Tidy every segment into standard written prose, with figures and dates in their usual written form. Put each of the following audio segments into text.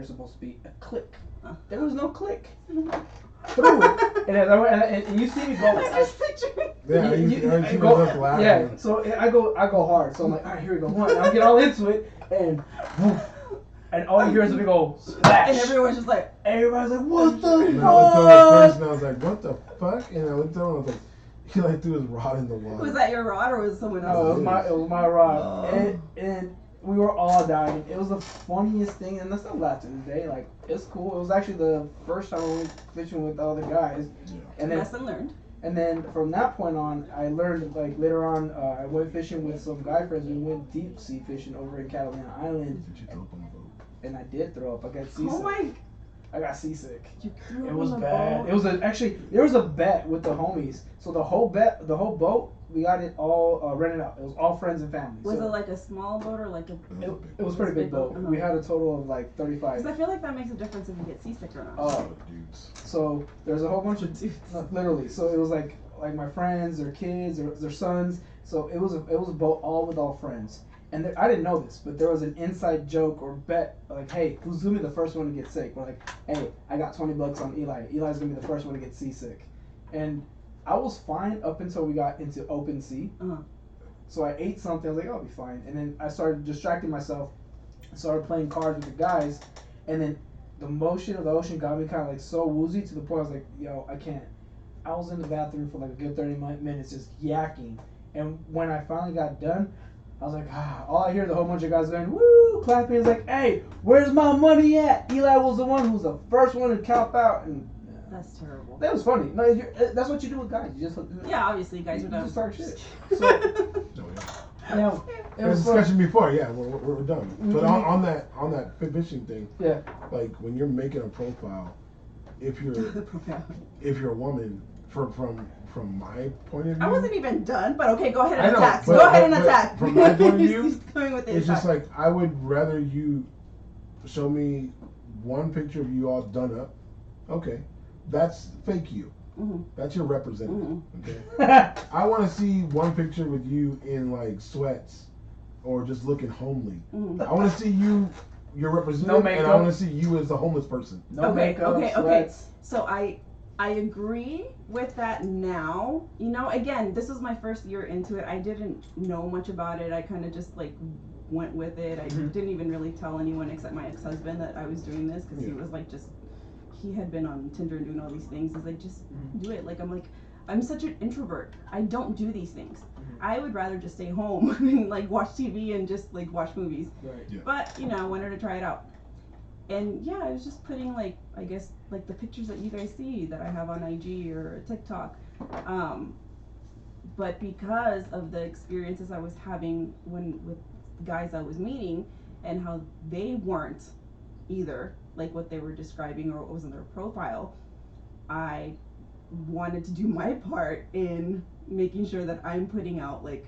there's supposed to be a click. There was no click. Through it. And you see me go. I'm just picturing. Yeah, you go laughing. Yeah, so I go hard. So I'm like, all right, here we go. One. And I get all into it, and woof, and all you hear is a big old splash. And everyone's just like, everybody's like, what the And fuck? I looked over first, and I was like, what the fuck? And I looked over, and I was like, he like threw his rod in the water. was that your rod or was it someone No, else's? it was my rod, and we were all dying. It was the funniest thing, and I still laugh to this day. Like, it's cool. It was actually the first time I went fishing with other guys. Yeah. And then, Lesson learned. And then from that point on, I learned, like, later on, I went fishing with some guy friends. We went deep sea fishing over in Catalina Island. Did you throw up on the boat? And I did throw up. I got seasick. Oh my! I got seasick. You threw It up was on the bad. boat? It was actually there was a bet with the homies. So the whole boat, we got it all rented out. It was all friends and family. Was so it like a small boat or like a? it was a pretty big boat. Uh-huh. We had a total of like 35. Because I feel like that makes a difference if you get seasick or not. Oh, dudes. so there's a whole bunch of dudes. No, literally. So it was like my friends, their kids, their sons. So it was a boat all with all friends. And I didn't know this, but there was an inside joke or bet, like, hey, who's gonna be the first one to get sick? We're like, hey, I got $20 on Eli. Eli's gonna be the first one to get seasick. And I was fine up until we got into open sea. Uh-huh. So I ate something. I was like, I'll be fine. And then I started distracting myself. I started playing cards with the guys. And then the motion of the ocean got me kind of like so woozy to the point I was like, yo, I can't. I was in the bathroom for like a good 30 minutes just yakking. And when I finally got done, I was like, all I hear the whole bunch of guys going, woo, clapping. It's like, hey, where's my money at? Eli was the one who was the first one to count out. And That's terrible. that was funny. No, that's what you do with guys. You just Yeah, obviously, you guys you are done. just start shit. So, Oh, yeah. it was fun. Discussion before, yeah, we're done. Mm-hmm. But on that fishing thing, Yeah. like when you're making a profile, if you're a woman, from my point of view, I wasn't even done, but okay, go ahead and I know, attack. but- Go ahead and but attack. from my point of view, He's coming with the it's just attack. like I would rather you show me one picture of you all done up. Okay, that's fake you. Mm-hmm. That's your representative. Mm-hmm. Okay. I want to see one picture with you in like sweats or just looking homely. Mm-hmm. I want to see you, your representative, No and makeup. I want to see you as a homeless person. No makeup, okay. sweats. So I agree with that now. You know, again, this was my first year into it. I didn't know much about it. I kind of just like went with it. I didn't even really tell anyone except my ex-husband that I was doing this because he was like he had been on Tinder and doing all these things. He's like, just do it. Like, I'm such an introvert. I don't do these things. I would rather just stay home and like watch TV and just like watch movies. Right. Yeah. But, you know, I wanted to try it out. And yeah, I was just putting like, I guess, like the pictures that you guys see that I have on IG or TikTok. But because of the experiences I was having with guys I was meeting and how they weren't either, like what they were describing or what was in their profile, I wanted to do my part in making sure that I'm putting out like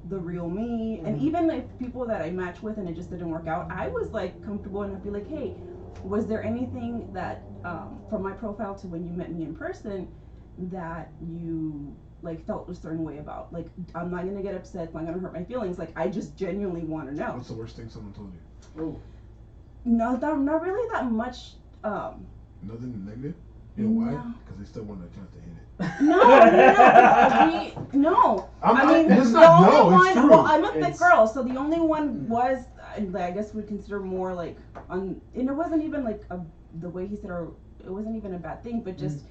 the real me. And even like people that I matched with and it just didn't work out, I was like comfortable and I'd be like, hey, was there anything that from my profile to when you met me in person that you like felt a certain way about? Like, I'm not gonna get upset, it's not gonna hurt my feelings, like I just genuinely want to know. What's the worst thing someone told you? Ooh. Not really that much. Nothing negative? You know why? No. Because they still want a chance to hit it. No. It's the not, only no, one. it's true. Well, I'm a thick It's- girl, so the only one was, I guess, would consider more like and it wasn't even like the way he said, or it wasn't even a bad thing, but just,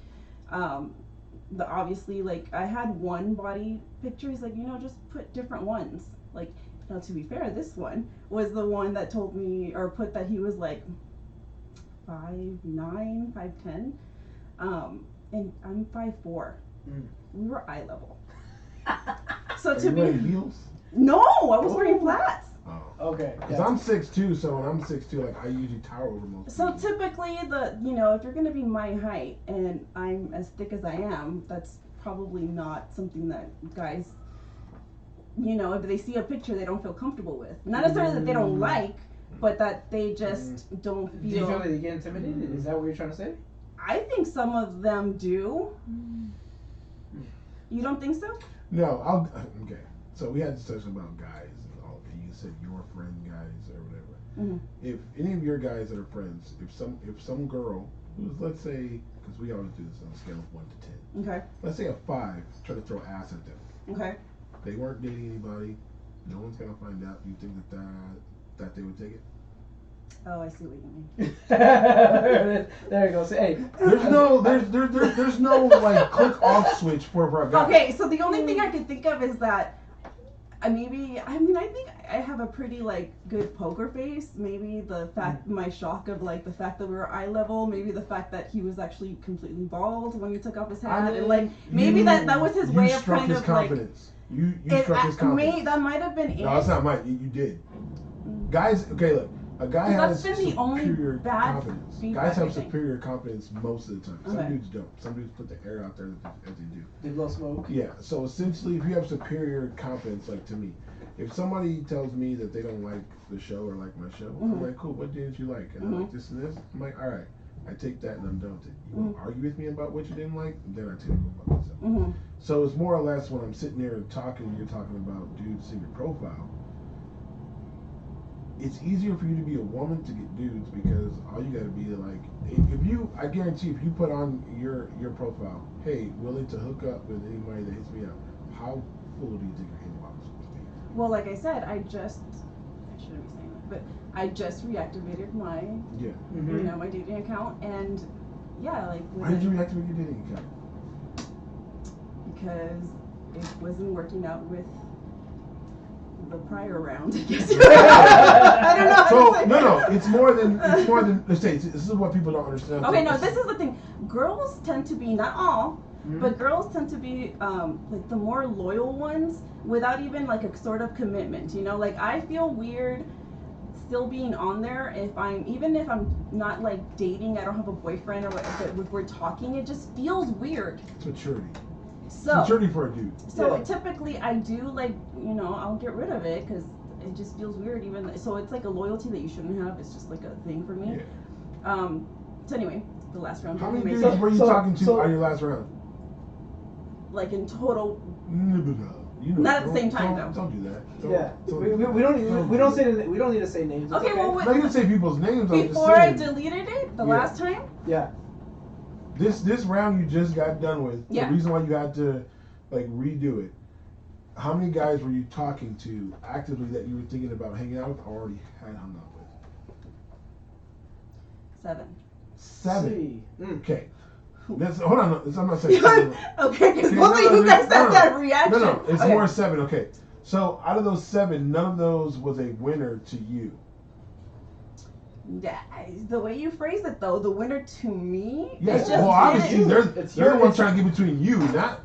the obviously like I had one body picture. He's like, just put different ones. Like, now to be fair, this one was the one that told me or put that he was like 5'9", 5'10". And I'm 5'4". We were eye level. So Are to you be wearing heels? no, I was wearing flats. Oh. Okay. Because I'm 6'2", so when I'm 6'2", like I usually tower over most So people. typically if you're gonna be my height and I'm as thick as I am, that's probably not something that guys, if they see a picture they don't feel comfortable with. Not necessarily that they don't like, but that they just don't feel. Do you feel like they get intimidated? Is that what you're trying to say? I think some of them do. You don't think so? No, okay. So we had a discussion about guys and all, and you said your friend guys or whatever. Mhm. If any of your guys that are friends, if some girl who's, let's say, because we always do this on a scale of 1 to 10. Okay. Let's say a 5, try to throw ass at them. Okay. They weren't dating anybody. No one's gonna find out. You think that they would take it? Oh, I see what you mean. There you go. Say, hey. There's no like click off switch for a guy. Okay, so the only thing I could think of is that I think I have a pretty like good poker face. Maybe the fact, my shock of like the fact that we were eye level, maybe the fact that he was actually completely bald when he took off his hat, and like maybe that was his way of kind of confidence. like you struck his confidence. That might have been it. No, that's not mine. You did. Guys, okay, look. A guy has superior confidence. Guys have superior confidence most of the time. Some dudes don't. Some dudes put the air out there as they do. They blow smoke. Yeah. So essentially, if you have superior confidence, like to me, if somebody tells me that they don't like the show or like my show, I'm like, cool. What didn't you like? And I like this and this. I'm like, all right. I take that and I'm done with it. You want to argue with me about what you didn't like? Then I take it about myself. So it's more or less when I'm sitting there and talking, you're talking about dudes in your profile. It's easier for you to be a woman to get dudes because all you gotta be like, I guarantee if you put on your profile, hey, willing to hook up with anybody that hits me up, how full do you think your inbox would be? Well, like I said, I shouldn't be saying that, but I just reactivated my, my dating account, and yeah, like. Why did you reactivate your dating account? Because it wasn't working out with the prior round, I guess. I don't know. So no, it's more than let's say this is what people don't understand. Okay, no, this is the thing. Girls tend to be, not all, but girls tend to be like the more loyal ones without even like a sort of commitment. You know, like I feel weird still being on there even if I'm not like dating, I don't have a boyfriend or whatever, but if we're talking, it just feels weird. It's maturity. So maturity for a dude. So typically I do like, I'll get rid of it because it just feels weird so it's like a loyalty that you shouldn't have. It's just like a thing for me. Yeah. So anyway, the last round. How many dudes were you talking to on your last round? Like in total. Not at the same time though. Don't do that. We don't need to say names. Okay, well, I'm not gonna say people's names. Before I deleted it last time. Yeah. This round you just got done with. Yeah. The reason why you had to like redo it. How many guys were you talking to actively that you were thinking about hanging out with or already had hung out with? 7. Okay. Hold on. I'm not saying. Okay, because both of you guys had that reaction. No, it's more 7. Okay. So out of those 7, none of those was a winner to you. Yeah, the way you phrase it though, the winner to me. Yes. Well, obviously they're the ones trying to get between you, not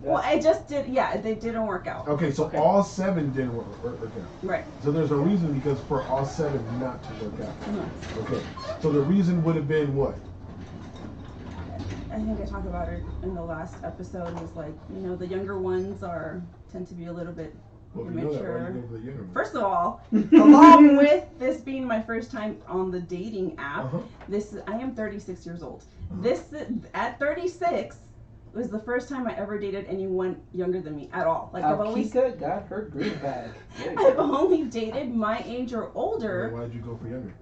Well, I just did. Yeah, they didn't work out. Okay, so all 7 didn't work out. Right. So there's a reason because for all 7 not to work out. Okay. So the reason would have been what? I think I talked about it in the last episode. Was like, the younger ones tend to be a little bit immature. First of all, along with this being my first time on the dating app, I am 36 years old. This at 36 was the first time I ever dated anyone younger than me at all. Like I've always got her green bag. I've only dated my age or older. Well, why did you go for younger?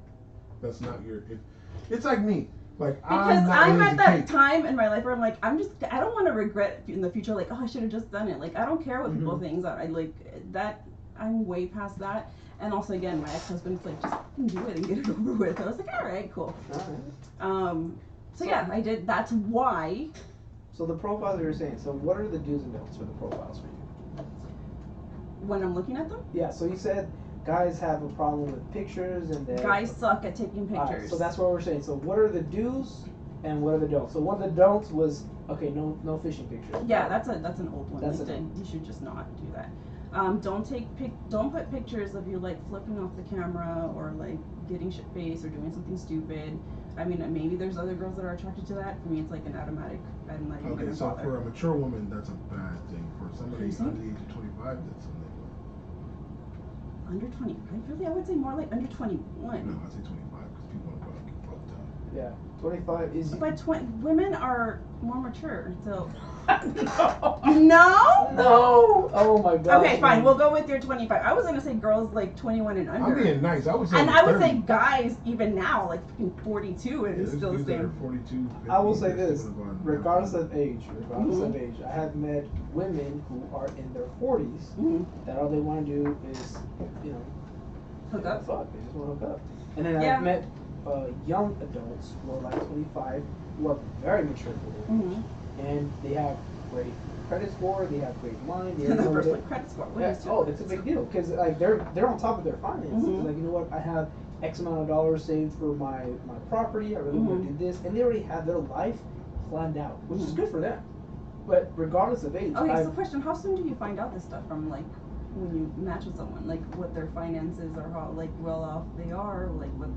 That's not your. It's like me. Like because I'm at that time in my life where I'm like, I don't want to regret in the future. Like, oh, I should have just done it. Like, I don't care what people think. I like that. I'm way past that. And also, again, my ex-husband's like, just do it and get it over with. I was like, all right, cool. So yeah, I did. That's why. So the profiles you were saying. So what are the do's and don'ts for the profiles for you? When I'm looking at them? Yeah. So you said guys have a problem with pictures and guys suck at taking pictures. Right, so that's what we're saying. So what are the do's and what are the don'ts? So one of the don'ts was no fishing pictures. Yeah, that's an old one. You should just not do that. Don't put pictures of you like flipping off the camera or like getting shit faced or doing something stupid. I mean, maybe there's other girls that are attracted to that. For me, it's like an automatic. I'm not even gonna so bother. For a mature woman, that's a bad thing. For somebody under the age of 25, that's something. Under 25? Really? I would say more like under 21. No, I'd say 25 because people are fucking all the time. Yeah, 25 is. But women are more mature, so. No. No? No. Oh my god. Okay, fine. We'll go with your 25. I was gonna say girls like 21 and under. I'm being nice. I would say. And I would 30. say guys even now like 42 and it's still the same. 42. 50, I will say this, regardless of of age, I have met women who are in their 40s that all they want to do is, you know, Hook up. Fuck, they just want to hook up. And then Yeah. I've met young adults who are like 25 who are very mature for their age, and they have great credit score, they have great mind. They And the know first that- one, credit score. What Yeah, is it? oh, it's a big deal because like they're on top of their finances. Like, you know what, I have X amount of dollars saved for my property. I really want to do this, and they already have their life planned out, which is good for them. But regardless of age, Okay, so question: how soon do you find out this stuff from like when you match with someone, like what their finances or how like well off they are, like what?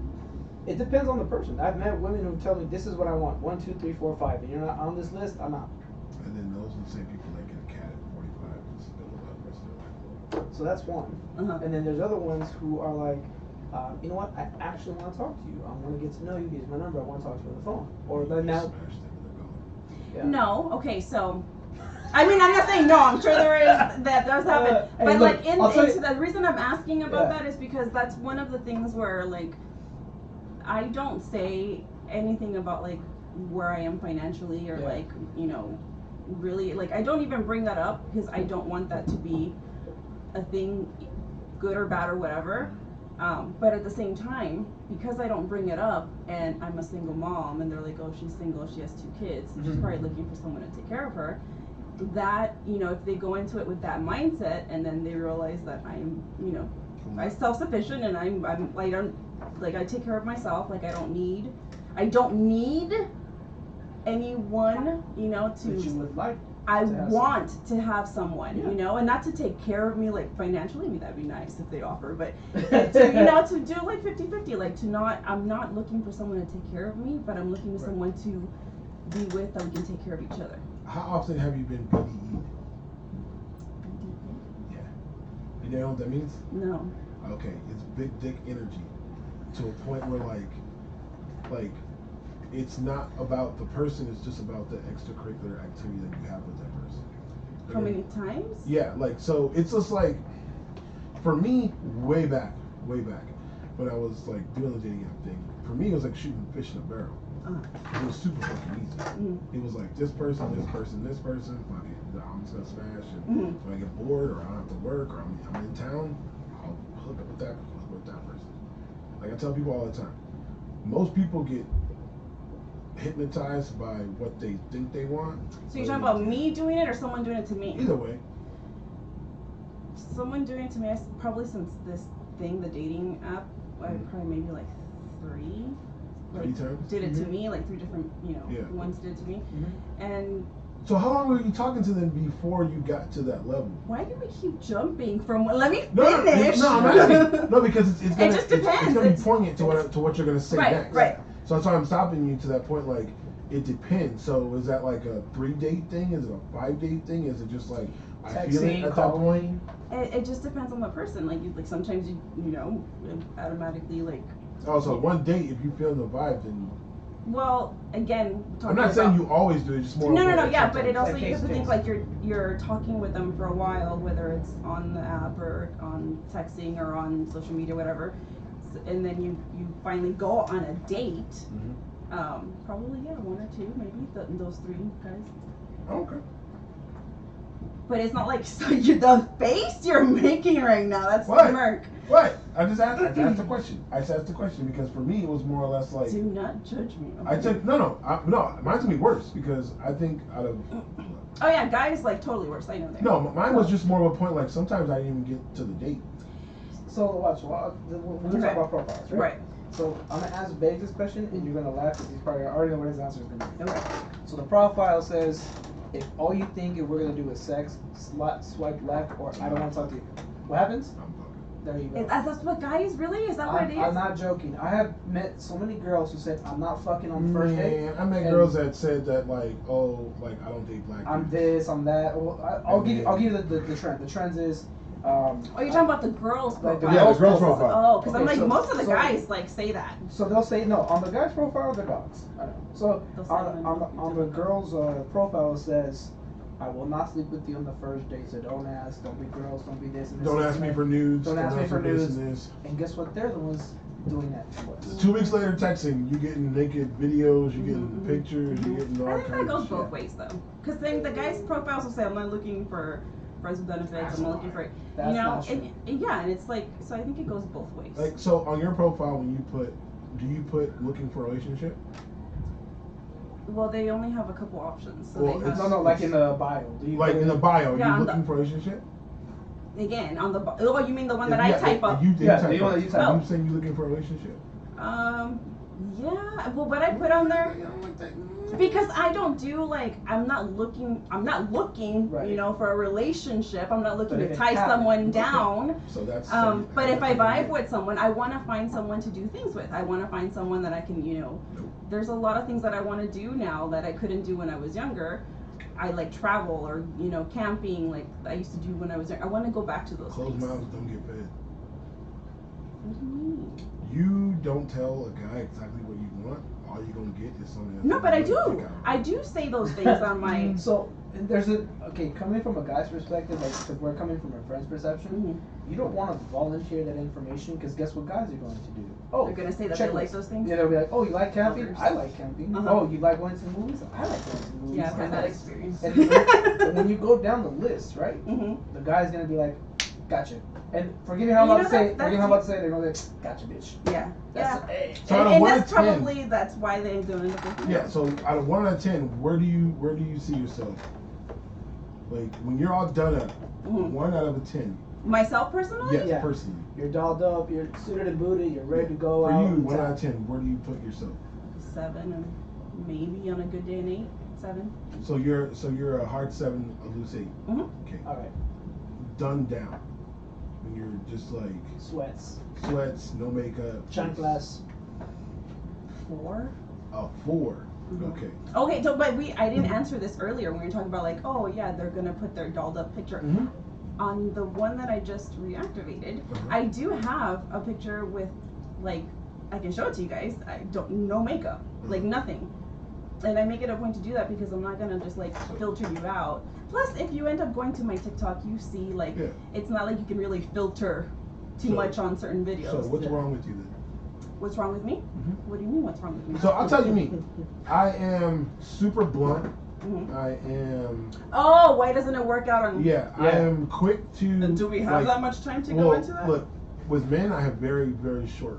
it depends on the person. I've met women who tell me this is what I want: 1, 2, 3, 4, 5, and you're not on this list, I'm out. And then those are the same people that get a cat at 45 and still love her, still like love. So that's one. And then there's other ones who are like, you know what, I actually want to talk to you. I want to get to know you. Here's my number. I want to talk to you on the phone. Or then now. Smash them and they're gone. Yeah. No, okay, so. I mean, I'm not saying no. I'm sure there is that does happen, hey, but look, like the reason I'm asking about Yeah. that is because that's one of the things where like I don't say anything about like where I am financially or like, you know, really like I don't even bring that up because I don't want that to be a thing, good or bad or whatever. But at the same time, because I don't bring it up and I'm a single mom and they're like, oh, she's single, she has 2 kids, she's probably looking for someone to take care of her. That, you know, if they go into it with that mindset and then they realize that I'm, you know, I'm self-sufficient and I'm like, I take care of myself, like I don't need anyone, you know, to. That you would like. I want to have someone, you know, and not to take care of me like financially. I mean, that'd be nice if they offer, but to, you know, to do like 50-50, like to not. I'm not looking for someone to take care of me, but I'm looking for someone to be with that we can take care of each other. How often have you been BDE? Yeah. You know what that means? No. Okay, it's big dick energy to a point where like it's not about the person, it's just about the extracurricular activity that you have with that person. How many times? Yeah, like so it's just like for me, way back when I was like doing the dating app thing, for me it was like shooting fish in a barrel. It was super fucking easy. It was like this person, fuck it, I'm just gonna smash, and when I get bored or I don't have to work or I'm in town, I'll hook up with that person. Like I tell people all the time, most people get hypnotized by what they think they want. So you're talking about me doing it or someone doing it to me? Either way. Someone doing it to me, probably since this thing, the dating app, I probably maybe like 3. Like, 3 times? did it to me, like 3 different, you know, Yeah. ones did it to me. And so how long were you talking to them before you got to that level? why do we keep jumping from? Let me No, finish. no, because it's gonna, just depends. It's gonna be poignant to what you're gonna say next. Right. So that's why I'm stopping you to that point. Like, it depends. So is that like a 3-date thing? Is it a 5-date thing? Is it just like I feel it at that point? It just depends on the person. Like sometimes you know automatically like. Oh, so 1 date, if you feel the vibe, then. Well, again, I'm not saying you always do it. Just more. No, yeah, but it also Like you have to think case. like you're talking with them for a while, whether it's on the app or on texting or on social media, whatever, and then you finally go on a date. Probably 1 or 2, maybe those 3 guys. Okay. But it's not like the face you're making right now. That's What? smirk. What? I just asked the question. I just asked the question because for me it was more or less like. Do not judge me. Okay? I took no. Mine's gonna be worse because I think out of. Oh yeah, guys like totally worse. I know that. No, mine was just more of a point. Like sometimes I didn't even get to the date. So watch, we're talking about profiles, right? Right. So I'm gonna ask Baish this question, and you're gonna laugh because he's probably already know what his answer is gonna be. Okay. So the profile says, if all you think we're gonna do is sex, swipe left, or I don't want to talk to you. What happens? I'm fucking. There you go. That's what guys really is. That what it is? I'm not joking. I have met so many girls who said, I'm not fucking on the first date. I met girls that said that like, oh, like I don't date black. I'm people. this, I'm that. Well, I'll give you the trend. The trend is. Oh, you're talking about the girls Like profile. Yeah, the girls profile. Oh, because I'm Okay, like so- most of the so- guys like say that. So they'll say no on the guy's profile, they're dogs. I know. So They'll say on the girl's profile it says, I will not sleep with you on the first date, so don't ask, don't be gross, don't be this and this. Don't ask me for nudes. Don't ask me for nudes. This. And guess what? They're the ones doing that to us. 2 weeks later, texting, you getting naked videos, you getting pictures, you getting all I think kinds that goes of both shit. ways though, because then the guys' profiles will say, "I'm not looking for friends with benefits. I'm not looking for," That's you know, not true. and yeah, and it's like, so I think it goes both ways. Like, so on your profile, when you put, do you put looking for a relationship? Well, they only have a couple options. So Well, they have, No, like in the bio. Do you Like put in the bio, are Yeah, you on looking for a relationship? again on the oh, you mean the one that Yeah, I type up? You Yeah, type the one up. that you type Are up. you saying you looking for a relationship? Yeah. Well, what I put on there. Because I don't do like I'm not looking Right. you know, for a relationship. I'm not looking But to if it tie happens, someone okay. down. So that's. But if I vibe with someone, I want to find someone to do things with. I want to find someone that I can, you know. Nope. There's a lot of things that I want to do now that I couldn't do when I was younger. I like travel or, you know, camping like I used to do when I was younger. I want to go back to those Closed things. mouths don't get fed. What do you mean? You don't tell a guy exactly what you want. All you're gonna get is something. That's No, but I gonna do. kick out. I do say those things on my. So there's coming from a guy's perspective, like because we're coming from a friend's perception, Mhm. you don't want to volunteer that information because guess what guys are going to do? Oh, They're gonna say that check they like this. those things. Yeah, they'll be like, oh, you like camping? Lovers. I like camping. Uh-huh. Oh, you like going to the movies? I like going to the movies. Yeah, I've had that Nice. experience. And when you go down the list, right, Mhm. the guy's gonna be like, gotcha. And forgive me how I'm You about know, to say. that's- Forgive me how I'm about to say. They're gonna say, gotcha, bitch. Yeah. That's Yeah. So out of And 1 that's to 10, probably that's why they don't end up with me. yeah. So out of 1 out of 10, where do you see yourself? Like when you're all done up, Mhm. 1 out of a 10. Myself personally. Yes, Yeah. personally. You're dolled up. You're suited and booted. You're ready to go For out. you, and 1 tap. out of 10, where do you put yourself? 7 and maybe on a good day an 8, 7. So you're a hard 7, a loose 8. Mhm. Okay. All right. Done down. When you're just like Sweats. sweats, no makeup. Chanclas. 4. A 4. Mhm. Okay. Okay, so but I didn't answer this earlier when we were talking about like, oh yeah, they're gonna put their dolled up picture. Mm-hmm. On the one that I just reactivated, Uh-huh. I do have a picture with, like, I can show it to you guys. No makeup, like nothing, and I make it a point to do that because I'm not gonna just like filter you out. Plus, if you end up going to my TikTok, you see like Yeah. it's not like you can really filter too So- much on certain So videos. what's wrong with you then? What's wrong with me? Mhm. What do you mean? What's wrong with me? So I'll tell you me. I am super blunt. Mhm. I am. Oh, why doesn't it work out on? Yeah, I am quick to. And do we have like, that much time to well, go into that? Look, with men, I have very, very short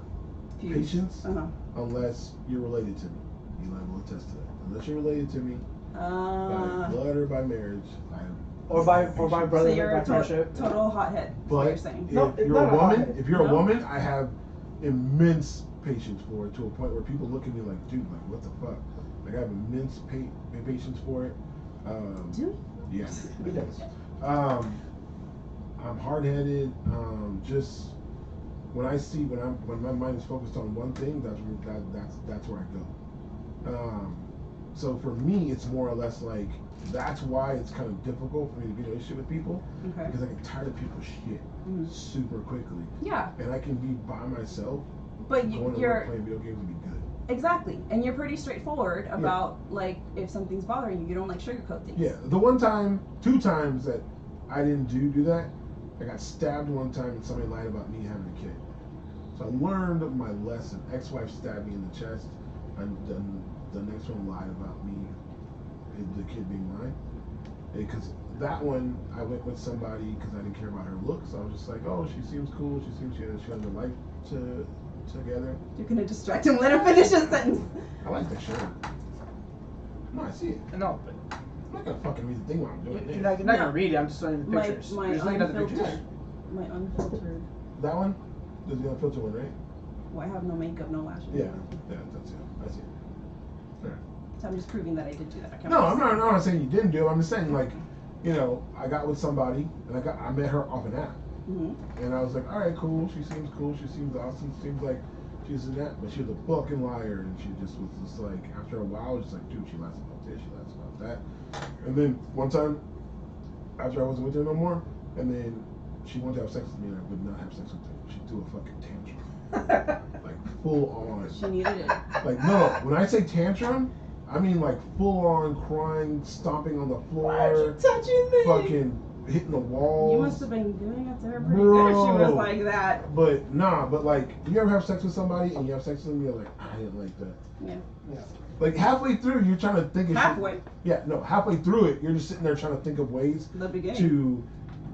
Fuse. patience Uh-huh. unless you're related to me. Eli will attest to that. Unless you're related to me by Uh, blood or by marriage, I have Or by patience. brother so by you're a partnership. total hothead. Is what But you're saying. No, if it's you're a not a woman, hobby. if you're a No? woman, I have immense patience for it to a point where people look at me like, dude, like what the fuck? Like I have immense patience for it. Do you? Yeah. He does. I'm hard-headed. Just when my mind is focused on one thing, that's where I go. So for me, it's more or less like that's why it's kind of difficult for me to be in a relationship with people Okay. because I get tired of people's shit Mhm. super quickly, Yeah, and I can be by myself, but going to work you're playing video games and be good. exactly, and you're pretty straightforward about like if something's bothering you, you don't like sugarcoat things. Yeah, the 2 times that I didn't do that, I got stabbed one time and somebody lied about me having a kid. So I learned my lesson. Ex-wife stabbed me in the chest, and then the next one lied about me, the kid being mine. Because that one, I went with somebody because I didn't care about her looks. I was just like, oh, she seems cool. She seems she has a life together. You're gonna distract him. Let him finish his sentence. I like that shirt. No, I see it. No, but I'm not gonna fucking read the thing while I'm doing you're this. not No. gonna read it. I'm just showing you the My pictures. my You're just looking at the pictures. unfiltered, my unfiltered. That one? There's the unfiltered one, right? Well, I have no makeup, no lashes. Yeah, that's it. I see it. So I'm just proving that I did do that. I can't No, really I'm say. not saying you didn't do it. I'm just saying, like, you know, I got with somebody, and I met her off an app. Mhm. And I was like, all right, cool. She seems cool. She seems awesome. Seems like she's in that. But she was a fucking liar. And she just was just like, after a while, I was just like, dude, she lies about this. She lies about that. And then one time, after I wasn't with her no more, and then she wanted to have sex with me, and I would not have sex with her. She threw a fucking tantrum. Like, full on. She needed it. Like, no, when I say tantrum, I mean, like full on crying, stomping on the floor. Why are you touching me? Fucking hitting the walls. You must have been doing it to her pretty good if she was like that. But but like, you ever have sex with somebody and you have sex with them, you're like, I didn't like that. Yeah. Like halfway through, you're trying to think of halfway. Halfway through it, you're just sitting there trying to think of ways to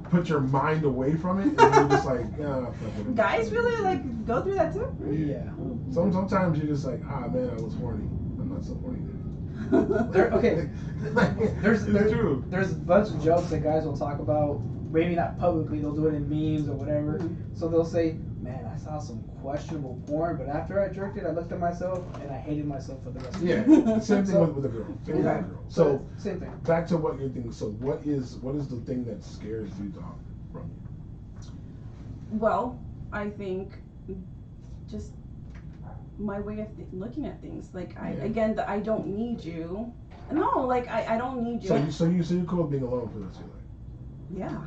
put your mind away from it, and you're just like, fuck it. Guys really like go through that too? Yeah. Sometimes you're just like, man, I was horny. I'm not so horny now. There's true. There's a bunch of jokes that guys will talk about. Maybe not publicly, they'll do it in memes or whatever. Mm-hmm. So they'll say, "Man, I saw some questionable porn, but after I jerked it, I looked at myself and I hated myself for the rest of the day." Same thing with a girl. So same thing. Back to what you're thinking. So what is the thing that scares you, dog, from you? Well, I think just my way of looking at things. Like I don't need you. No, like I don't need you. So you're cool with being alone for this, like? Yeah.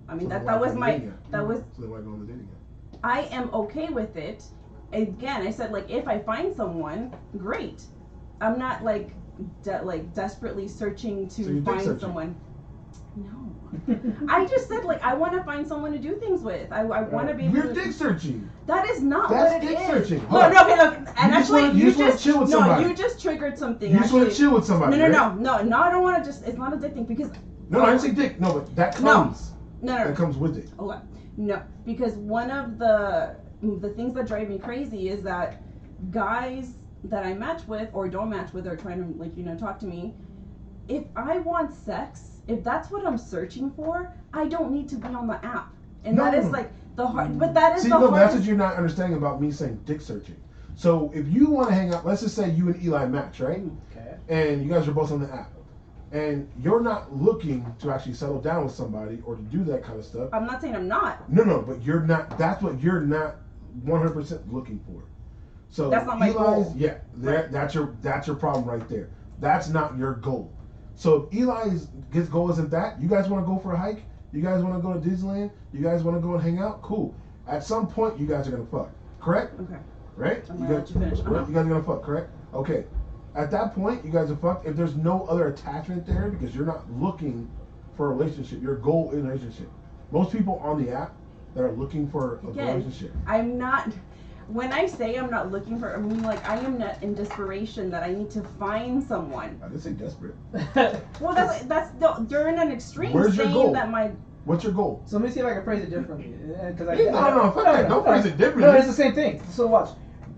I mean So that was my that was. So then why go on the dating app? I am okay with it. Again, I said like if I find someone, great. I'm not like desperately searching to find someone. No. I just said like I want to find someone to do things with. I want to be able You're dick searching. That is not That's what it is. dick searching. No, okay, look. And you just want to chill with somebody. No, you just triggered something. You just want to chill with somebody. No, I don't want to just. It's not a dick thing because. No, I didn't say dick. No, but that comes. No. That comes with it. Okay. No, because one of the things that drive me crazy is that guys that I match with or don't match with or trying to talk to me, if I want sex, if that's what I'm searching for, I don't need to be on the app. And that is like the hard. But that is the hardest. That's what you're not understanding about me saying dick searching. So if you want to hang out, let's just say you and Eli match, right? Okay. And you guys are both on the app. And you're not looking to actually settle down with somebody or to do that kind of stuff. I'm not saying I'm not. No, but you're not. That's what you're not 100% looking for. So that's not my goal. Yeah, that's your problem right there. That's not your goal. So if Eli's goal isn't that, you guys want to go for a hike? You guys want to go to Disneyland? You guys want to go and hang out? Cool. At some point, you guys are gonna fuck. Correct? Okay. Right? I'm gonna let you finish. You guys are gonna fuck. Correct? Okay. At that point, you guys are fucked. If there's no other attachment there, because you're not looking for a relationship, your goal is a relationship. Most people on the app that are looking for a relationship. I'm not. When I say I'm not looking for, I mean like I am not in desperation that I need to find someone. I didn't say desperate. Well, you're in an extreme. Where's your goal? What's your goal? So let me see if I can phrase it differently. Don't phrase it differently. No, it's the same thing. So watch.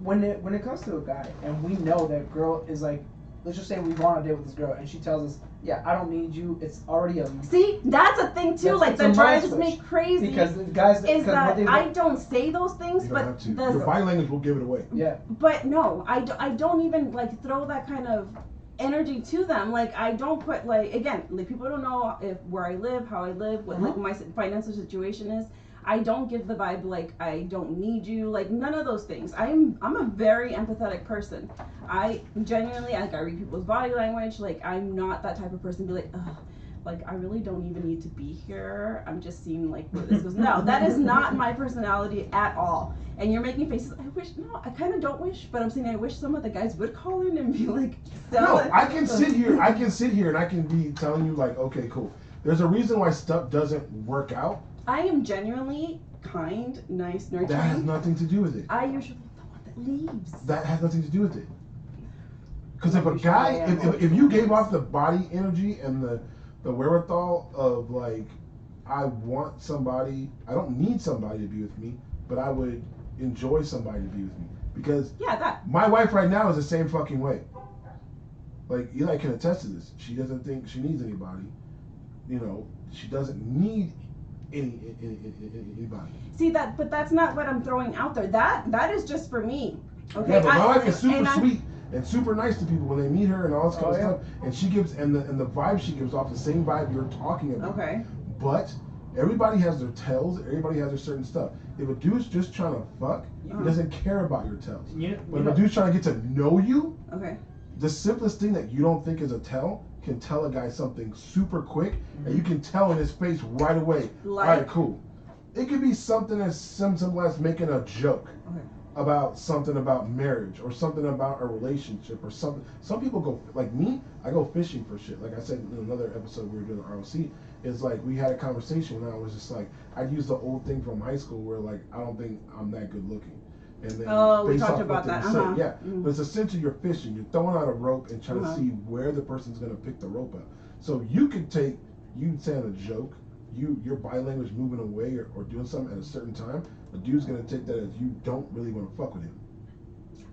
When it comes to a guy and we know that girl is like, let's just say we go on a date with this girl and she tells us, yeah, I don't need you. It's already a. See, that's a thing too. Like that drives me crazy. Because the guys is that I don't say those things, but your body language will give it away. Yeah. But no, I don't even like throw that kind of energy to them. Like I don't put like people don't know where I live, how I live, what like my financial situation is. I don't give the vibe like I don't need you, like none of those things. I'm a very empathetic person. I genuinely I read people's body language. Like I'm not that type of person to be like, ugh, like I really don't even need to be here. I'm just seeing like where this goes. No, that is not my personality at all. And you're making faces. I kind of don't wish, but I'm saying I wish some of the guys would call in and be like, I can sit here and I can be telling you like, okay, cool. There's a reason why stuff doesn't work out. I am genuinely kind, nice, nurturing. That has nothing to do with it. I usually the one that leaves. That has nothing to do with it. Because if a guy, if you gave off the body energy and the wherewithal of like, I want somebody, I don't need somebody to be with me, but I would enjoy somebody to be with me. Because my wife right now is the same fucking way. Like Eli can attest to this. She doesn't think she needs anybody. You know, she doesn't need anybody. See that, but that's not what I'm throwing out there. That is just for me. Okay. Yeah, but my wife is super sweet and super nice to people when they meet her and all this kind of stuff. And she gives and the vibe she gives off the same vibe you're talking about. Okay. But everybody has their tells. Everybody has their certain stuff. If a dude's just trying to fuck, he doesn't care about your tells. But if a dude's trying to get to know you, the simplest thing that you don't think is a tell can tell a guy something super quick, and you can tell in his face right away. All right, cool. It could be something as simple as making a joke. about something about marriage or something about a relationship or something. Some people go, like me, I go fishing for shit. Like I said in another episode we were doing ROC, is like we had a conversation when I was just like, I'd use the old thing from high school where like, I don't think I'm that good looking. And then we talked about that. Yeah, but it's essentially you're fishing. You're throwing out a rope and trying to see where the person's going to pick the rope up. So you could say on a joke, your body language moving away or doing something at a certain time, a dude's going to take that as you don't really want to fuck with him.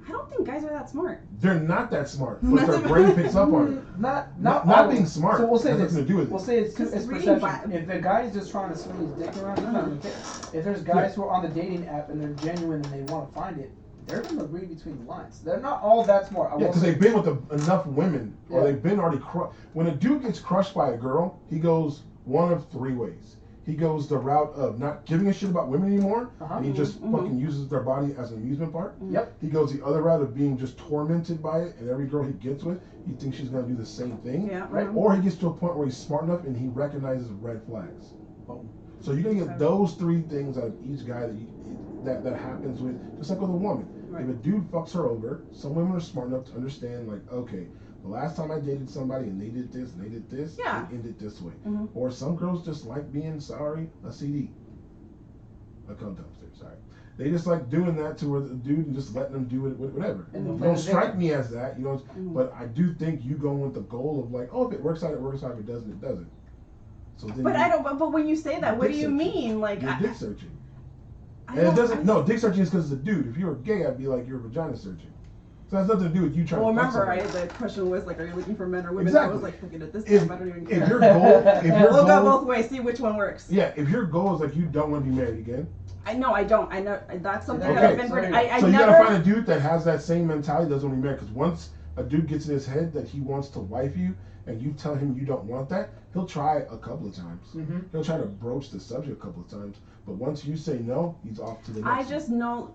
I don't think guys are that smart. They're not that smart, but their brain picks up on it. Not being smart. So we'll say this. To do with we'll say it's perception. If the guy is just trying to swing his dick around, he's not gonna care. If there's guys who are on the dating app and they're genuine and they want to find it, they're gonna read between the lines. They're not all that smart. Because they've been with enough women, or they've been already crushed. When a dude gets crushed by a girl, he goes one of three ways. He goes the route of not giving a shit about women anymore, and he just fucking uses their body as an amusement park. Yep. He goes the other route of being just tormented by it, and every girl he gets with, he thinks she's gonna do the same thing. Yeah. Right. Or he gets to a point where he's smart enough and he recognizes red flags. Boom. So you're gonna get those three things out of each guy that happens with, just like with a woman. Right. If a dude fucks her over, some women are smart enough to understand, like, okay, the last time I dated somebody and they did this and they did this, it ended this way. Or some girls just like being, a CD. A condom upstairs, sorry. They just like doing that to where the dude and just letting them do it, whatever. And you don't strike me as that, you know. But I do think you go with the goal of like, oh, if it works out, it works out. If it doesn't, it doesn't. So then But when you say that, what do you mean? Like, you're dick searching. And it doesn't. No, dick searching is because it's a dude. If you were gay, I'd be like, you're vagina searching. So it has nothing to do with you trying to. Well, remember, the question was like, are you looking for men or women? Exactly. I was like, looking at this time, I don't even care. If your goal, we'll go both ways, see which one works. Yeah, if your goal is like you don't want to be married again. I know, I don't. I know that's something that I've been. So you gotta find a dude that has that same mentality, doesn't want to be married. Because once a dude gets in his head that he wants to wife you, and you tell him you don't want that, he'll try a couple of times. He'll try to broach the subject a couple of times. But once you say no, he's off to the next. I just know,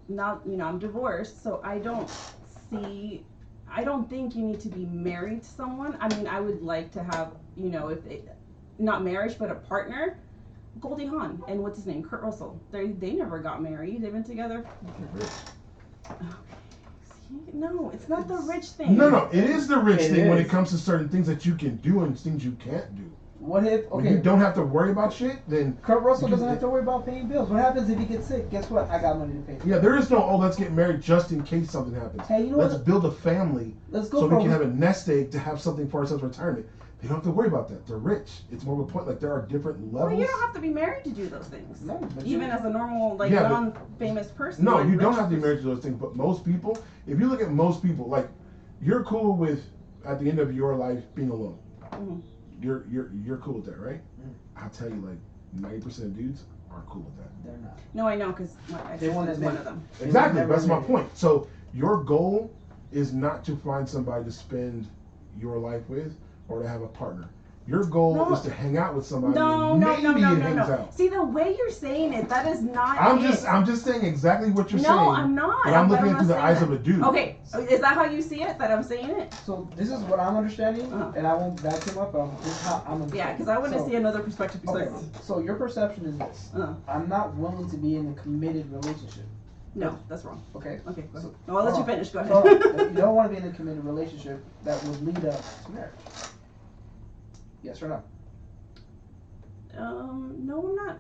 now I'm divorced, so I don't think you need to be married to someone. I mean, I would like to have, if they, not marriage, but a partner. Goldie Hawn and what's his name, Kurt Russell. They never got married. They've been together. No, it's not the rich thing. No, it is the rich thing when it comes to certain things that you can do and things you can't do. What if, when you don't have to worry about shit, then Kurt Russell doesn't have to worry about paying bills. What happens if he gets sick? Guess what? I got money to pay for. Yeah, there is no, let's get married just in case something happens. Hey, you know let's build a family so we can have a nest egg to have something for ourselves in retirement. They don't have to worry about that. They're rich. It's more of a point, like there are different levels. Well, you don't have to be married to do those things. No, even as a normal, non-famous person. No, you don't have to be married to those things. But most people, if you look at most people, like, you're cool with, at the end of your life, being alone. You're cool with that, right? I'll tell you, like, 90% of dudes aren't cool with that. They're not. No, I know, because my ex is one of them. Exactly, that's my point. So your goal is not to find somebody to spend your life with or to have a partner. Your goal is to hang out with somebody. No. See, the way you're saying it, that is not. I'm just saying exactly what you're saying. No, I'm not. But I'm looking into the eyes of a dude. Okay, is that how you see it? That I'm saying it? So this is what I'm understanding, and I won't back him up. This is how I'm understanding. Yeah, because I want to see another perspective. Okay. So your perception is this: I'm not willing to be in a committed relationship. No, that's wrong. Okay. Okay, go ahead. I'll let you finish. Go ahead. You don't want to be in a committed relationship that would lead up to marriage. Yes or no? No, I'm not.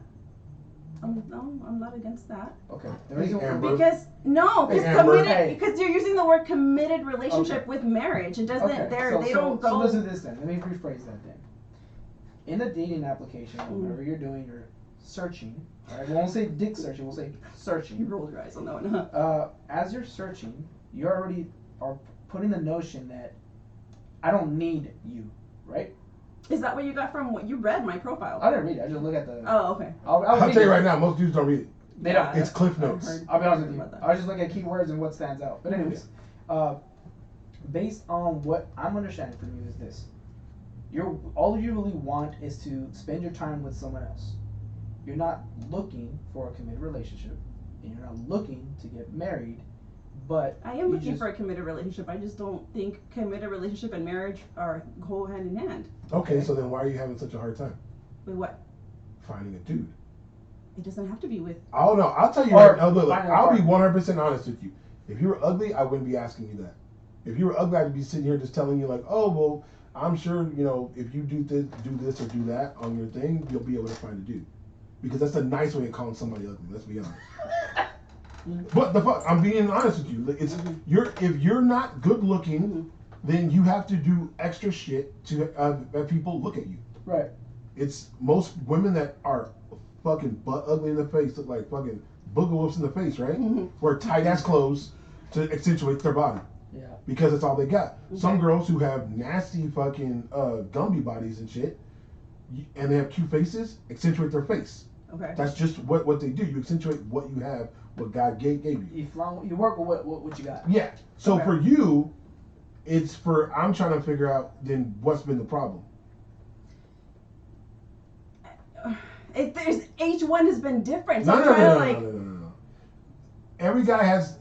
I'm not against that. Okay. Because committed. Because you're using the word committed relationship with marriage. It doesn't. They don't go. So listen to this then. Let me rephrase that then. In a dating application, whatever you're doing, you're searching. Right? We won't say dick searching. We'll say searching. You rolled your eyes on that one. As you're searching, you already are putting the notion that I don't need you, right? Is that what you got from what you read my profile? I didn't read it. I just look at the. Oh, okay. I'll tell you right now, most dudes don't read it. They don't. It's Cliff Notes. I'll be honest with you. I just look at keywords and what stands out. But anyways, based on what I'm understanding from you is this: all you really want is to spend your time with someone else. You're not looking for a committed relationship, and you're not looking to get married. But I am looking for a committed relationship. I just don't think committed relationship and marriage go hand in hand. Okay, so then why are you having such a hard time? With what? Finding a dude. It doesn't have to be with. Oh no, I'll tell you Or right now. Look, finding a I'll be partner. 100% honest with you. If you were ugly, I wouldn't be asking you that. If you were ugly, I'd be sitting here just telling you like, oh well, I'm sure if you do this or do that on your thing, you'll be able to find a dude. Because that's a nice way of calling somebody ugly. Let's be honest. But the fuck, I'm being honest with you. It's if you're not good looking, then you have to do extra shit to have people look at you. Right. It's most women that are fucking butt ugly in the face look like fucking booger whoops in the face, right? Wear tight ass clothes to accentuate their body. Yeah. Because that's all they got. Some girls who have nasty fucking Gumby bodies and shit, and they have cute faces, accentuate their face. Okay. That's just what they do. You accentuate what you have, what God gave you. You work with what you got. Yeah. So for you, I'm trying to figure out then what's been the problem. Each one has been different. So No. Every guy has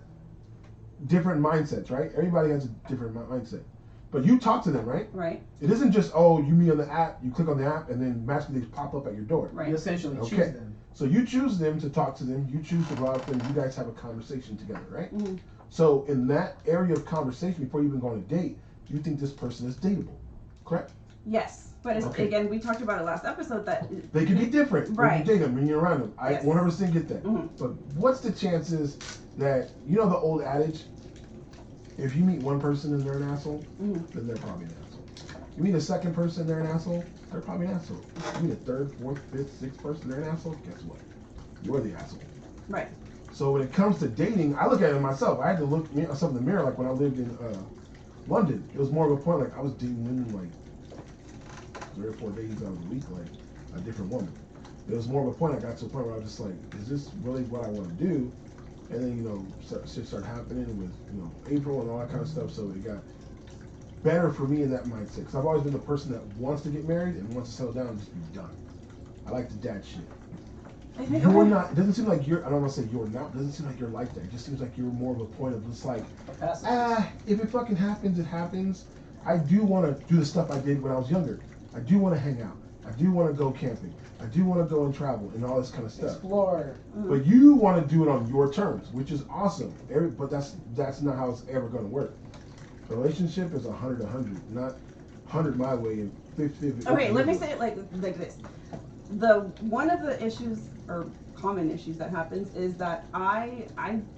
different mindsets, right? Everybody has a different mindset. But you talk to them, right? Right. It isn't just, you meet on the app, you click on the app, and then magically they pop up at your door. Right. You essentially choose them. So you choose them to talk to them, you choose to go out with them, you guys have a conversation together, right? Mm-hmm. So in that area of conversation, before you even go on a date, you think this person is dateable, correct? Yes. But again, we talked about it last episode that they can be different when you date them, when you're around them. I 100% get that. Mm-hmm. But what's the chances that, the old adage, if you meet one person and they're an asshole, then they're probably an asshole. You meet a second person, they're an asshole, they're probably an asshole. You meet a third, fourth, fifth, sixth person, they're an asshole, guess what? You're the asshole. Right. So when it comes to dating, I look at it myself. I had to look myself in the mirror, like when I lived in London. It was more of a point, like I was dating women like 3 or 4 days out of the week, like a different woman. It was more of a point. I got to a point where I was just like, is this really what I want to do? And then, shit started happening with, April and all that kind of stuff. So it got better for me in that mindset. Because I've always been the person that wants to get married and wants to settle down and just be done. I like the dad shit. You're not, it doesn't seem like you're, I don't want to say you're not, it doesn't seem like you're like that. It just seems like you're more of a point of just like, if it fucking happens, it happens. I do want to do the stuff I did when I was younger. I do want to hang out. I do want to go camping. I do want to go and travel and all this kind of stuff. Explore. But you want to do it on your terms, which is awesome. But that's not how it's ever going to work. A relationship is 100-100, not 100 my way and 50. Okay, let me say it like this. One of the issues or common issues that happens is that I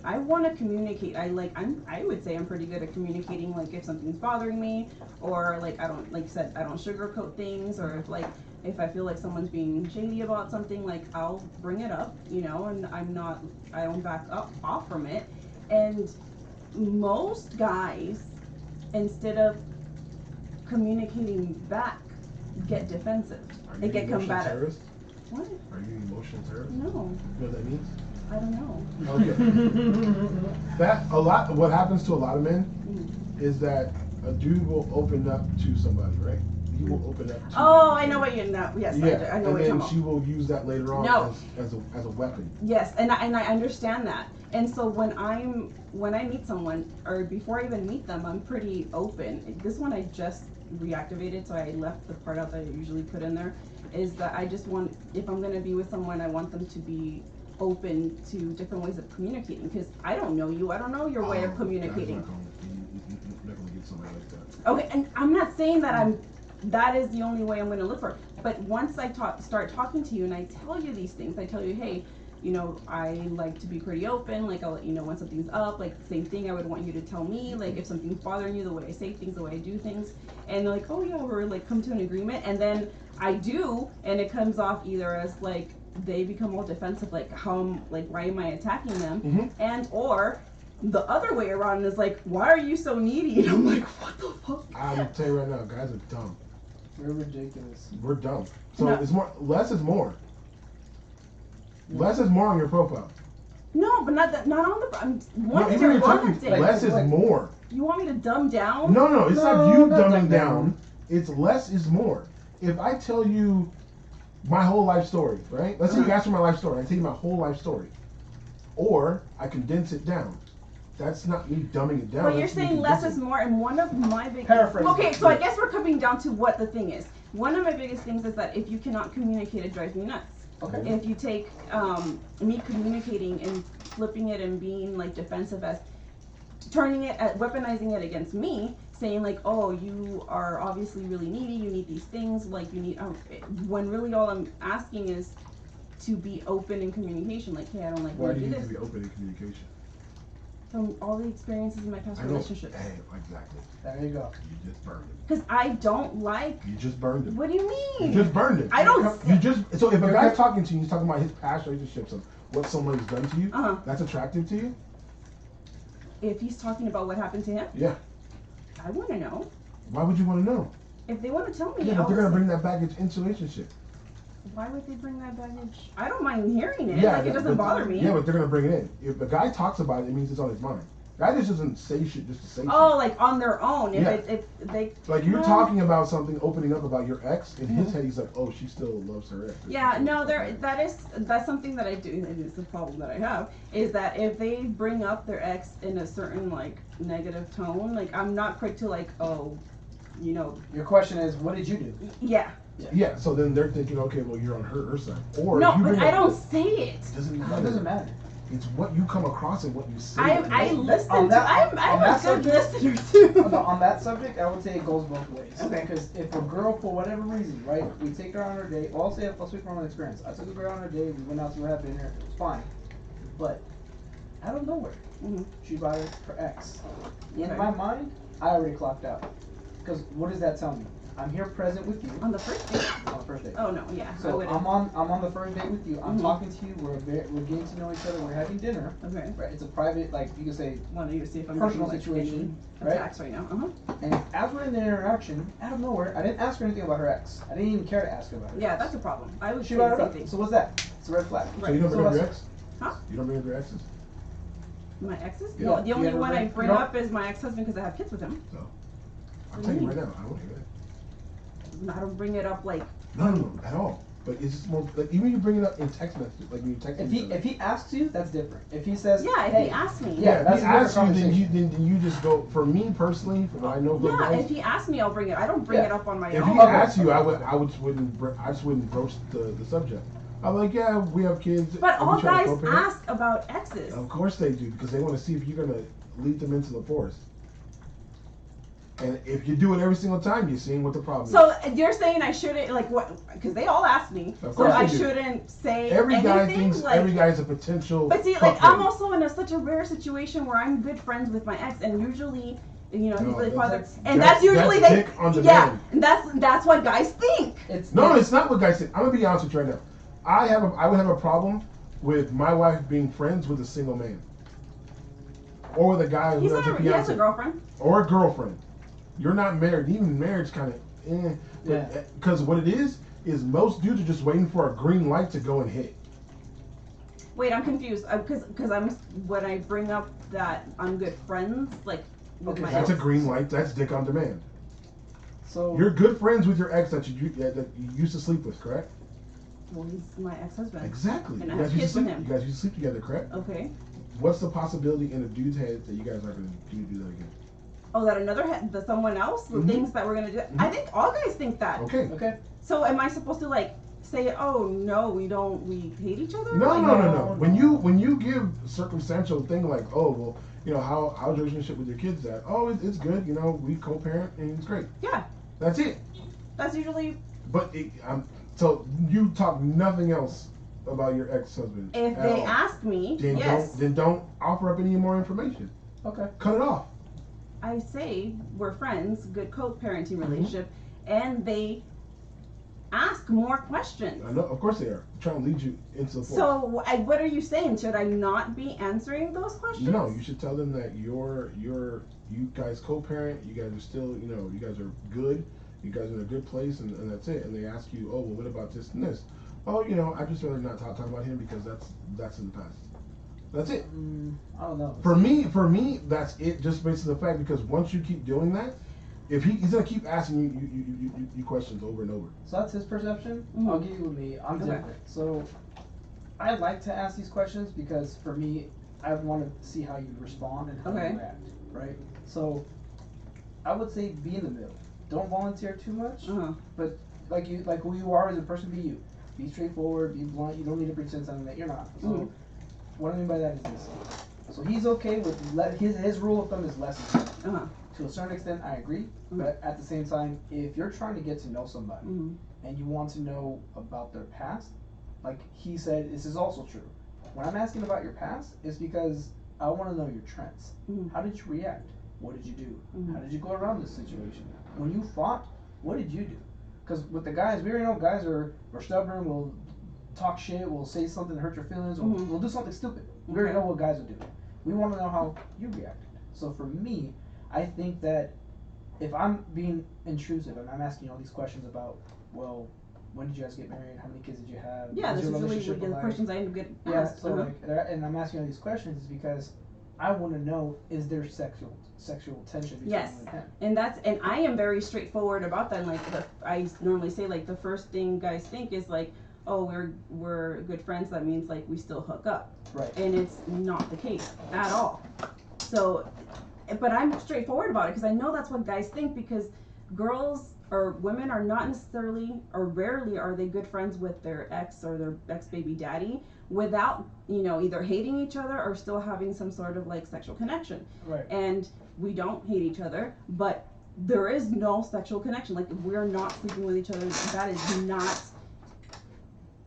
want to communicate. I would say I'm pretty good at communicating, like if something's bothering me, or like I don't, like you said, I don't sugarcoat things, or if I feel like someone's being shady about something, like I'll bring it up, and I don't back off from it. And most guys, instead of communicating back, get defensive. They get combative. Terrorist? What? Are you an emotional terrorist? No. You know what that means? I don't know. Okay. What happens to a lot of men is that a dude will open up to somebody, right? He will open up to I know what you know. Yes, yeah, I know what you're talking about. and then she will use that later on as a weapon. Yes, and I understand that. And so when I meet someone, or before I even meet them, I'm pretty open. This one I just reactivated, so I left the part out that I usually put in there, is that I just want, if I'm going to be with someone, I want them to be open to different ways of communicating, because I don't know you, I don't know your way of communicating. You're not going to get somebody like that. Okay, and I'm not saying that that is the only way I'm going to look for it, but once I start talking to you and I tell you these things, I tell you, hey, I like to be pretty open, like I'll let you know when something's up, like same thing, I would want you to tell me, like if something's bothering you, the way I say things, the way I do things, and they're like, oh yeah, we're like come to an agreement, and then I do, and it comes off either as like they become all defensive, like why am I attacking them, and or the other way around is like, why are you so needy? And I'm like, what the fuck? I'm tell you right now, guys are dumb. We're ridiculous. We're dumb. So it's more, less is more. Less is more on your profile. No, but not on the. Less is more. You want me to dumb down? No, it's not you dumbing down. It's less is more. If I tell you my whole life story, right? Let's say you ask for my life story. I tell you my whole life story, or I condense it down. That's not me dumbing it down. But you're saying less is more, and one of my biggest. Paraphrase. Okay, so I guess we're coming down to what the thing is. One of my biggest things is that if you cannot communicate, it drives me nuts. Okay. If you take me communicating and flipping it and being like defensive as turning it at weaponizing it against me, saying like, oh, you are obviously really needy, you need these things, like you need when really all I'm asking is to be open in communication, like, hey, I don't like Why when do you you do need this. to be open in communication? From all the experiences in my past relationships. Hey, exactly. There you go. You just burned it. Because I don't like. You just burned it. What do you mean? You just burned it. I don't. You just. So if a guy's talking to you, he's talking about his past relationships of what somebody's done to you. That's attractive to you. If he's talking about what happened to him. Yeah. I want to know. Why would you want to know? If they want to tell me. Yeah, but they're gonna bring that baggage into the relationship. Why would they bring that baggage? I don't mind hearing it. Yeah, like it doesn't bother me. Yeah, but they're gonna bring it in. If a guy talks about it, it means it's on his mind. Guy just doesn't say shit just to say shit. Oh, like on their own. If Yeah. if they. Like you're talking about something, opening up about your ex. In his head, he's like, "Oh, she still loves her ex." Yeah, no, that's something that I do. And it's the problem that I have is that if they bring up their ex in a certain like negative tone, like I'm not quick to like, oh, you know. Your question is, what did you do? Yeah. Yeah. So then they're thinking, okay, well, you're on her side. Or no, you but I don't say it. Doesn't matter. It doesn't matter. It's what you come across and what you say. I listen on to. that- I'm on a that good subject- listener too. On that subject, I would say it goes both ways. Okay. Because if a girl, for whatever reason, right, we take her on her date. Well, I'll speak from my own experience. I took a girl on her date. We went out to have dinner. It was fine. But out of nowhere, she brought her ex. In my mind, I already clocked out. Because what does that tell me? I'm here present with you. On the first date? On the first date. Oh no, yeah. So I'm on the first date with you. I'm talking to you. We're getting to know each other. We're having dinner. Okay. Right. It's a private, like you could say, Wanted you to see if I'm personal getting, like, situation, any right? attacks right now. And as we're in the interaction, out of nowhere, I didn't ask her anything about her ex. I didn't even care to ask her about her Yeah, ex. that's a problem. I would She say brought the it same up. thing. So what's that? It's a red flag. So you don't bring up your ex? Huh? You don't bring up your exes? My exes? Yeah. No, the You only ever one I bring- bring you up is my ex-husband because I have kids with him. No. I'm What do telling you you right mean? now, I don't hear that. I don't bring it up like. No, at all. But it's just more like even when you bring it up in text messages, like when you text each other. If he asks you, that's different. If he says, Yeah, if hey, he asks me. Yeah, if that's he a different asks you, conversation. then you just go. For me personally, from what I know, Yeah, guys, if he asks me, I'll bring it. I don't bring Yeah. it up on my if own. he asks you, I just wouldn't broach the subject. I'm like, yeah, we have kids. But and we all try to guys co-parent. ask about exes. Of course they do, because they want to see if you're gonna lead them into the forest. And if you do it every single time, you're seeing what the problem is. So you're saying I shouldn't like what? Because they all ask me. Of So course I they do. shouldn't say Every anything. guy thinks like, every guy's a potential. But see, fuck like I'm buddy. also in such a rare situation where I'm good friends with my ex, and usually, you know, he's No, really that's- father, that's- and that's usually that's they. dick on Yeah, demand. and that's what guys think. No, it's not what guys say. I'm gonna be honest with you right now. I would have a problem with my wife being friends with a single man, or with a guy who He's has a not. He has fiance a girlfriend. or a girlfriend. You're not married. Even marriage kind of, Yeah. Because what it is most dudes are just waiting for a green light to go and hit. Wait, I'm confused. Because I'm when I bring up that I'm good friends, like with Okay, my That's ex. a green light. That's dick on demand. So You're good friends with your ex that you used to sleep with, correct? Well, he's my ex-husband. Exactly. And I You have guys kids used to with sleep. him. You guys used to sleep together, correct? Okay. What's the possibility in a dude's head that you guys are going to do that again? Oh, that the someone else, the Mhm. things that we're gonna do. I think all guys think that. Okay. okay. So am I supposed to like say, oh no, we hate each other? No, Like, no. When you give circumstantial thing like, oh well, you know how's your relationship with your kids at? Oh, it's good. You know, we co-parent and it's great. Yeah. That's it. That's usually But so you talk nothing else about your ex-husband. if at they all. ask me. Then Yes. don't offer up any more information. Okay. Cut it off. I say we're friends, good co-parenting relationship, and they ask more questions. I know, of course they are trying to lead you into the forest. So what are you saying? Should I not be answering those questions? No, you should tell them that you guys co-parent, you guys are still, you guys are good, you guys are in a good place, and that's it. And they ask you, oh, well, what about this and this? Oh, I'd just rather not talk about him because that's in the past. That's it. I don't know. For me, that's it. Just based on the fact because once you keep doing that, if he's gonna keep asking you questions over and over. So that's his perception. I'll give you me. I'm different. So I like to ask these questions because for me, I want to see how you respond and how you react. Right. So I would say be in the middle. Don't volunteer too much. But like who you are as a person, be you. Be straightforward. Be blunt. You don't need to pretend something that you're not. So what I mean by that is this. So he's okay with his rule of thumb is less is more. To a certain extent, I agree. But at the same time, if you're trying to get to know somebody and you want to know about their past, like he said, this is also true. When I'm asking about your past, it's because I want to know your trends. How did you react? What did you do? How did you go around this situation? When you fought, what did you do? Because with the guys, we already know guys are stubborn, will talk shit, will say something to hurt your feelings, or will do something stupid. We already know what guys will do. We want to know how you reacted. So for me, I think that if I'm being intrusive and I'm asking all these questions about, well, when did you guys get married? How many kids did you have? Yeah, this is really the questions I end up getting asked. Yeah, so like, and I'm asking all these questions is because I want to know, is there sexual tension between you and him? And I am very straightforward about that. And like I normally say, like the first thing guys think is like, oh, we're good friends. That means like we still hook up. Right. And it's not the case at all. So, but I'm straightforward about it because I know that's what guys think, because girls or women are not necessarily, or rarely are they good friends with their ex or their ex baby daddy without, either hating each other or still having some sort of like sexual connection. Right. And we don't hate each other, but there is no sexual connection. Like we're not sleeping with each other. That is not.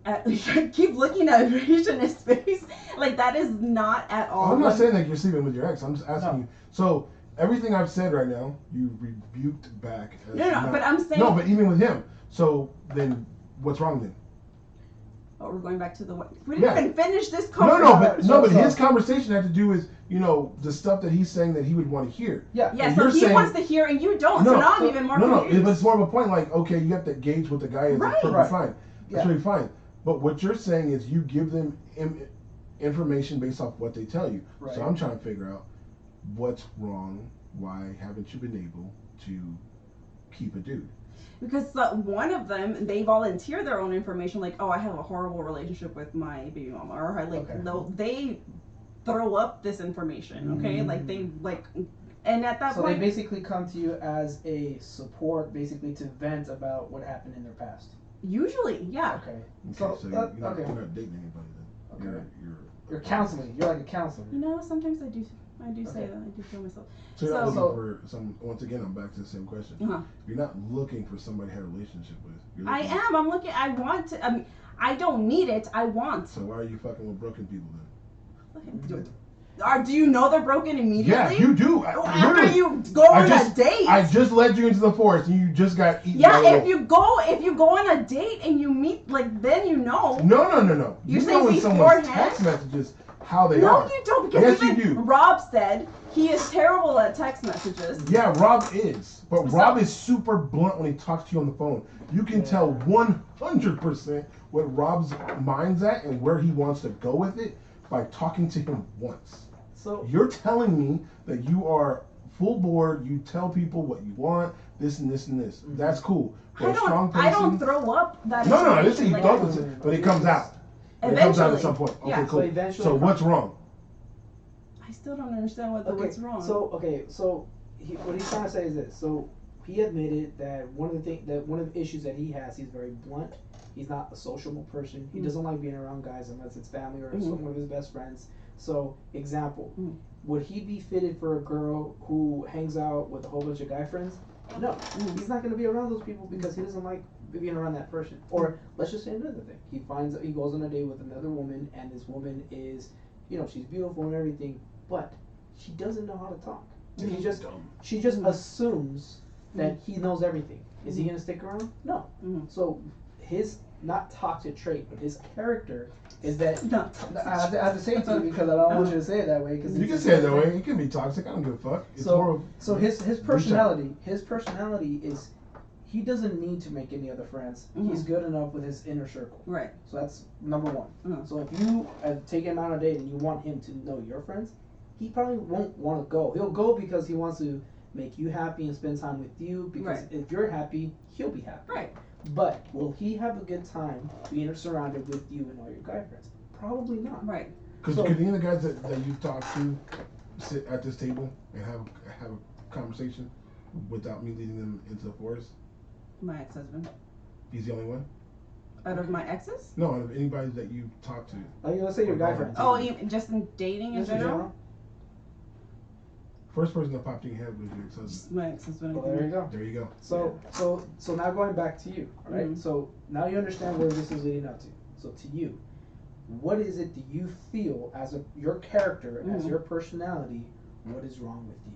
I keep looking at Rich in his face. Like that is not at all. I'm not saying that you're sleeping with your ex. I'm just asking you. So everything I've said right now, you rebuked back. No, but I'm saying. No, but even with him. So then, what's wrong then? Oh, we're going back to the one. We didn't even finish this conversation. But his conversation had to do with the stuff that he's saying that he would want to hear. Yeah. Yeah. So he wants to hear and you don't. So now I'm even more confused. No. It's more of a point. Like, okay, you have to gauge what the guy is. Right. That's fine. That's really fine. But what you're saying is you give them information based off what they tell you. Right. So I'm trying to figure out what's wrong. Why haven't you been able to keep a dude? Because one of them, they volunteer their own information, like, oh, I have a horrible relationship with my baby mama, or they throw up this information, okay? Like they and at that point, so they basically come to you as a support, basically to vent about what happened in their past. Usually, yeah. Okay. So you're not dating anybody then. Okay. You're counseling. You're like a counselor. Sometimes I do say that. I do feel myself. So you're not looking for some. Once again, I'm back to the same question. You're not looking for somebody to have a relationship with. I am. I'm looking. I want to. I mean, I don't need it. I want. So why are you fucking with broken people then? Do you know they're broken immediately? Yeah, you do. After you go on a date. I just led you into the forest and you just got eaten. Yeah, if you go on a date and you meet, like, then you know. No. You know in someone's text messages how they are. No, you don't, because yes, you do. Rob said he is terrible at text messages. Yeah, Rob is. But Rob is super blunt when he talks to you on the phone. You can tell 100% what Rob's mind's at and where he wants to go with it by talking to him once. So you're telling me that you are full board, you tell people what you want, this and this and this. That's cool. I don't throw up that. No, I didn't say you don't, but it comes out. Eventually. It comes out at some point. Okay, cool. So what's wrong? I still don't understand what's wrong. So what he's trying to say is this. So he admitted that one of the issues that he has, he's very blunt. He's not a sociable person. He doesn't like being around guys unless it's family or someone of his best friends. So, example, would he be fitted for a girl who hangs out with a whole bunch of guy friends? No. He's not going to be around those people because he doesn't like being around that person. Or, let's just say another thing. He goes on a date with another woman, and this woman is, she's beautiful and everything, but she doesn't know how to talk. She just assumes that he knows everything. Is he going to stick around? No. So, his not toxic trait, but his character is that. I have to say it to you because I don't want you to say it that way. Cause you can say it that way. It can be toxic. I don't give a fuck. It's so his personality. His personality is he doesn't need to make any other friends. He's good enough with his inner circle. Right. So that's number one. So if you take him on a date and you want him to know your friends, he probably won't want to go. He'll go because he wants to make you happy and spend time with you. Because if you're happy, he'll be happy. Right. But will he have a good time being surrounded with you and all your guy friends? Probably not. Right. Because could any of the guys that you've talked to sit at this table and have a conversation without me leading them into the forest? My ex-husband. He's the only one? Out of my exes? No, out of anybody that you talked to. Like, let's say your guy friends. Oh, just in dating in Just in general? general? First person that popped in your head was your ex-husband. Just my ex-husband. Well, there you go. There you go. So now going back to you, all right? Mhm. So now you understand where this is leading up to. So to you, what is it that you feel as your character, as Mhm. your personality, what is wrong with you?